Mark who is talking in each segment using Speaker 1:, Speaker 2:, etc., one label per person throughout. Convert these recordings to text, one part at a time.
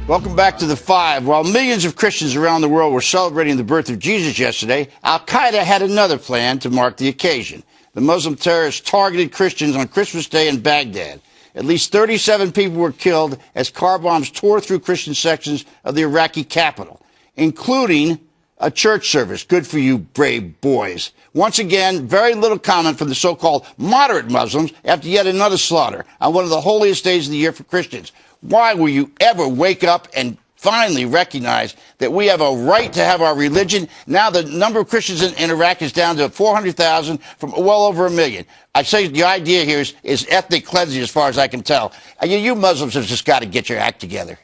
Speaker 1: Welcome back to The Five. While millions of Christians around the world were celebrating the birth of Jesus yesterday, al-Qaeda had another plan to mark the occasion. The Muslim terrorists targeted Christians on Christmas Day in Baghdad. At least 37 people were killed as car bombs tore through Christian sections of the Iraqi capital, including a church service. Good for you, brave boys. Once again, very little comment from the so-called moderate Muslims after yet another slaughter on one of the holiest days of the year for Christians. Why will you ever wake up and finally recognize that we have a right to have our religion? Now the number of Christians in Iraq is down to 400,000 from well over 1 million. I say the idea here is ethnic cleansing as far as I can tell. You Muslims have just got to get your act together.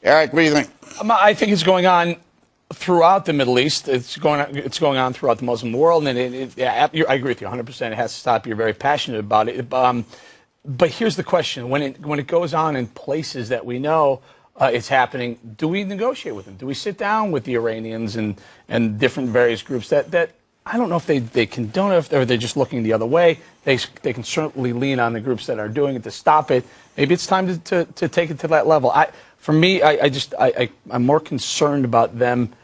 Speaker 1: Eric, what do you think?
Speaker 2: I think it's going on throughout the Middle East. It's going on throughout the Muslim world. And I agree with you 100%. It has to stop. You're very passionate about it. But here's the question. When it goes on in places that we know it's happening, do we negotiate with them? Do we sit down with the Iranians and different various groups that I don't know if they condone it or they're just looking the other way. They can certainly lean on the groups that are doing it to stop it. Maybe it's time to take it to that level. For me, I'm more concerned about them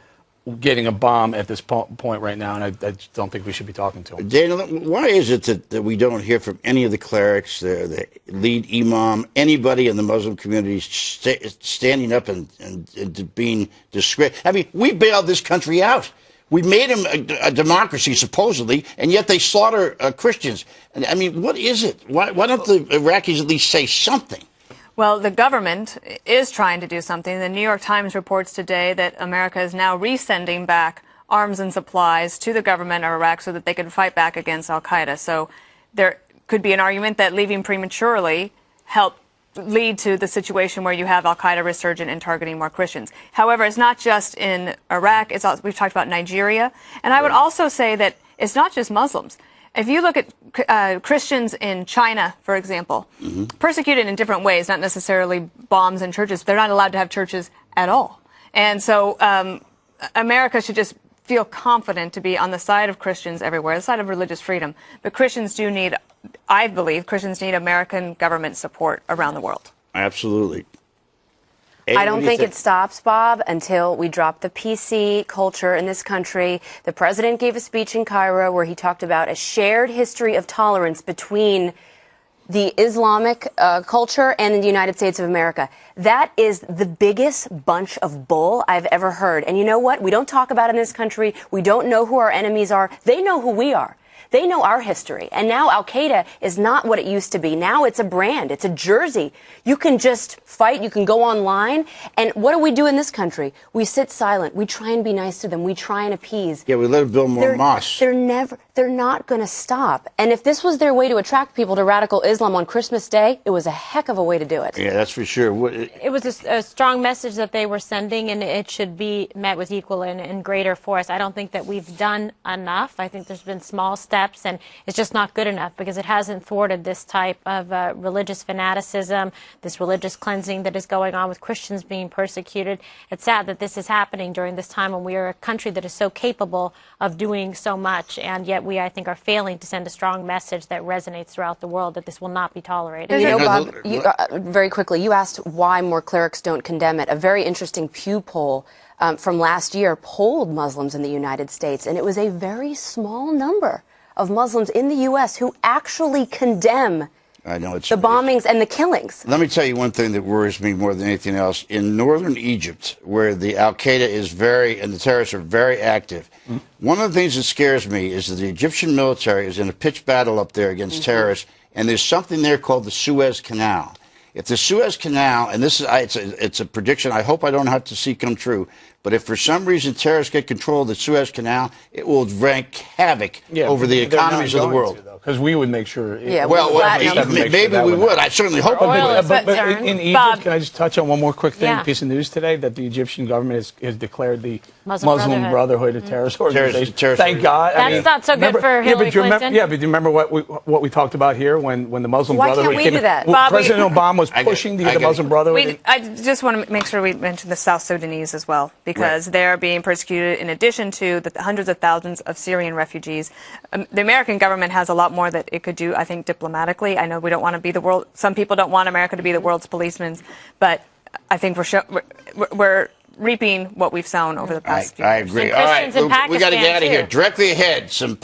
Speaker 2: getting a bomb at this point right now, and I just don't think we should be talking to them.
Speaker 1: Daniel, why is it that we don't hear from any of the clerics, the lead imam, anybody in the Muslim community standing up and being disgraced? I mean, we bailed this country out. We made him a democracy, supposedly, and yet they slaughter Christians. I mean, what is it? Why don't the Iraqis at least say something?
Speaker 3: Well, the government is trying to do something. The New York Times reports today that America is now resending back arms and supplies to the government of Iraq so that they can fight back against al-Qaeda. So there could be an argument that leaving prematurely helped lead to the situation where you have al-Qaeda resurgent and targeting more Christians. However, it's not just in Iraq. It's also, we've talked about Nigeria. And I would also say that it's not just Muslims. If you look at Christians in China, for example, persecuted in different ways, not necessarily bombs in churches. They're not allowed to have churches at all. And so America should just feel confident to be on the side of Christians everywhere, the side of religious freedom. But Christians do need, I believe, Christians need American government support around the world.
Speaker 1: Absolutely.
Speaker 4: I don't think it stops, Bob, until we drop the PC culture in this country. The president gave a speech in Cairo where he talked about a shared history of tolerance between the Islamic culture and the United States of America. That is the biggest bunch of bull I've ever heard. And you know what? We don't talk about it in this country. We don't know who our enemies are. They know who we are. They know our history. And now al-Qaeda is not what it used to be. Now it's a brand. It's a jersey. You can just fight. You can go online. And what do we do in this country? We sit silent. We try and be nice to them. We try and appease.
Speaker 1: Yeah, we let them build more mosques.
Speaker 4: They're not going to stop. And if this was their way to attract people to radical Islam on Christmas Day, it was a heck of a way to do it.
Speaker 1: Yeah, that's for sure.
Speaker 5: It was a strong message that they were sending, and it should be met with equal and greater force. I don't think that we've done enough. I think there's been small steps, and it's just not good enough because it hasn't thwarted this type of religious fanaticism, this religious cleansing that is going on with Christians being persecuted. It's sad that this is happening during this time when we are a country that is so capable of doing so much, and yet we, I think, are failing to send a strong message that resonates throughout the world that this will not be tolerated.
Speaker 4: You know, Bob, very quickly, you asked why more clerics don't condemn it. A very interesting Pew poll from last year polled Muslims in the United States, and it was a very small number of Muslims in the U.S. who actually condemn the bombings and the killings.
Speaker 1: Let me tell you one thing that worries me more than anything else. In northern Egypt, where the al-Qaeda is and the terrorists are very active, one of the things that scares me is that the Egyptian military is in a pitched battle up there against terrorists, and there's something there called the Suez Canal. If the Suez Canal, and this is it's a prediction I hope I don't have to see come true, but if for some reason terrorists get control of the Suez Canal, it will wreak havoc over the economies of the world.
Speaker 2: Because we would make sure.
Speaker 4: Yeah,
Speaker 1: maybe we would. I certainly hope we would.
Speaker 2: But in Egypt, can I just touch on one more quick thing? Yeah. Piece of news today that the Egyptian government has declared the Muslim Brotherhood a terrorist organization. Thank God.
Speaker 5: That's not so good for Hillary Clinton.
Speaker 2: But do you remember what we talked about here when the Muslim Brotherhood
Speaker 4: came in? Why can't we do that?
Speaker 2: Well, President Obama was pushing to get the Muslim Brotherhood.
Speaker 3: I just want to make sure we mention the South Sudanese as well, because they're being persecuted in addition to the hundreds of thousands of Syrian refugees. The American government has a lot more that it could do, I think, diplomatically. I know we don't want to be the world. Some people don't want America to be the world's policeman, but I think we're reaping what we've sown over the past few years.
Speaker 1: I agree.
Speaker 5: And
Speaker 1: All right,
Speaker 5: Christians in
Speaker 1: we got to get
Speaker 5: Pakistan,
Speaker 1: out of here.
Speaker 5: too.
Speaker 1: Directly ahead, some